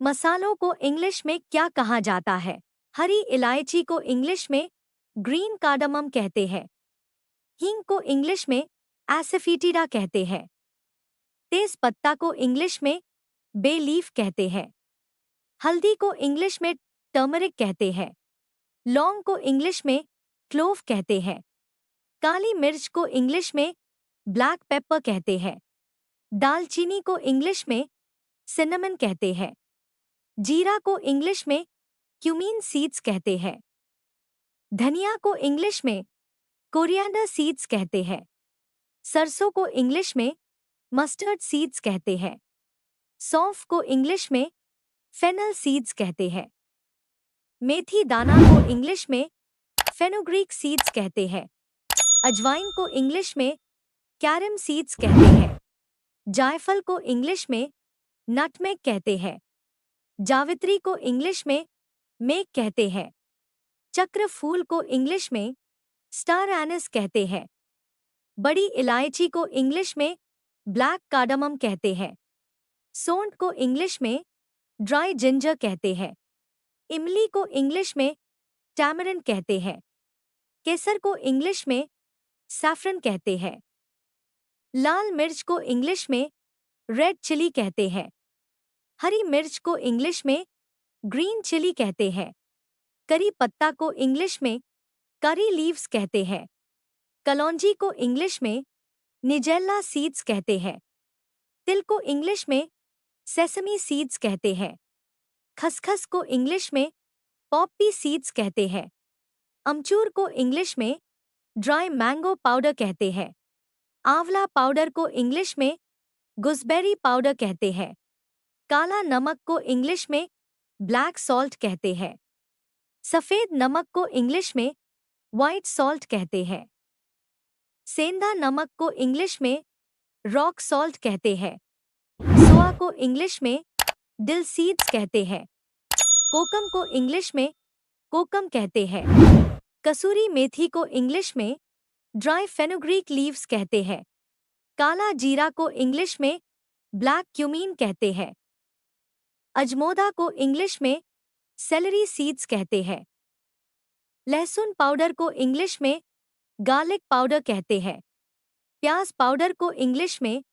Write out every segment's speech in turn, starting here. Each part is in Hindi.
मसालों को इंग्लिश में क्या कहा जाता है? हरी इलायची को इंग्लिश में ग्रीन कार्डमम कहते हैं। हींग को इंग्लिश में एसिफिटिडा कहते हैं। तेज पत्ता को इंग्लिश में बे लीफ कहते हैं। हल्दी को इंग्लिश में टर्मरिक कहते हैं। लौंग को इंग्लिश में क्लोव कहते हैं। काली मिर्च को इंग्लिश में ब्लैक पेपर कहते हैं। दालचीनी को इंग्लिश में सिनेमन कहते हैं। जीरा को इंग्लिश में क्यूमीन सीड्स कहते हैं। धनिया को इंग्लिश में कोरिएंडर सीड्स कहते हैं। सरसों को इंग्लिश में मस्टर्ड सीड्स कहते हैं। सौंफ को इंग्लिश में फेनल सीड्स कहते हैं। मेथी दाना को इंग्लिश में फेनुग्रीक सीड्स कहते हैं। अजवाइन को इंग्लिश में कैरम सीड्स कहते हैं। जायफल को इंग्लिश में नटमेग कहते हैं। जावित्री को इंग्लिश में मेक कहते हैं। चक्र फूल को इंग्लिश में स्टार एनिस कहते हैं। बड़ी इलायची को इंग्लिश में ब्लैक कार्डमम कहते हैं। सौंठ को इंग्लिश में ड्राई जिंजर कहते हैं। इमली को इंग्लिश में टैमरिंड कहते हैं। केसर को इंग्लिश में सैफरन कहते हैं। लाल मिर्च को इंग्लिश में रेड चिली कहते हैं। हरी मिर्च को इंग्लिश में ग्रीन चिली कहते हैं। करी पत्ता को इंग्लिश में करी लीव्स कहते हैं। कलौंजी को इंग्लिश में निजेला सीड्स कहते हैं। तिल को इंग्लिश में सेसमी सीड्स कहते हैं। खसखस को इंग्लिश में पॉपी सीड्स कहते हैं। अमचूर को इंग्लिश में ड्राई मैंगो पाउडर कहते हैं। आंवला पाउडर को इंग्लिश में गुसबेरी पाउडर कहते हैं। काला नमक को इंग्लिश में ब्लैक सॉल्ट कहते हैं। सफेद नमक को इंग्लिश में व्हाइट सॉल्ट कहते हैं। सेंधा नमक को इंग्लिश में रॉक सॉल्ट कहते हैं। सोआ को इंग्लिश में डिल सीड्स कहते हैं। कोकम को इंग्लिश में कोकम कहते हैं। कसूरी मेथी को इंग्लिश में ड्राई फेनुग्रीक लीव्स कहते हैं। काला जीरा को इंग्लिश में ब्लैक क्यूमीन कहते हैं। अजमोदा को इंग्लिश में सेलरी सीड्स कहते हैं। लहसुन पाउडर को इंग्लिश में गार्लिक पाउडर कहते हैं। प्याज पाउडर को इंग्लिश में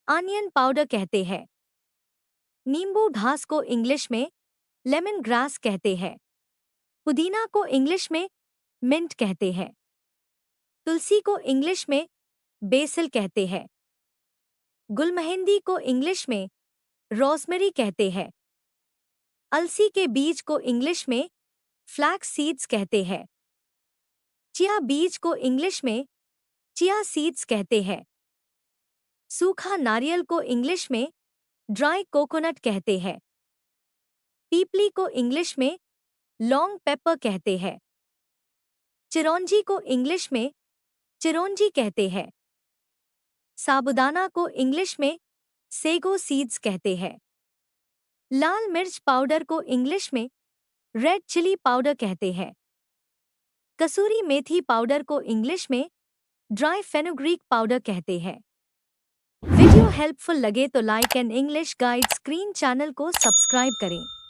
अनियन पाउडर कहते हैं। नींबू घास को इंग्लिश में लेमन ग्रास कहते हैं। पुदीना को इंग्लिश में मिंट कहते हैं। तुलसी को इंग्लिश में बेसिल कहते हैं। गुलमेहंदी को इंग्लिश में रोजमेरी कहते हैं। अलसी के बीज को इंग्लिश में फ्लैक्स सीड्स कहते हैं। चिया बीज को इंग्लिश में चिया सीड्स कहते हैं। सूखा नारियल को इंग्लिश में ड्राई कोकोनट कहते हैं। पीपली को इंग्लिश में लॉन्ग पेपर कहते हैं। चिरौंजी को इंग्लिश में चिरौंजी कहते हैं। साबूदाना को इंग्लिश में सेगो सीड्स कहते हैं। लाल मिर्च पाउडर को इंग्लिश में रेड चिली पाउडर कहते हैं। कसूरी मेथी पाउडर को इंग्लिश में ड्राई फेनुग्रीक पाउडर कहते हैं। वीडियो हेल्पफुल लगे तो like and English guide screen channel को सब्सक्राइब करें।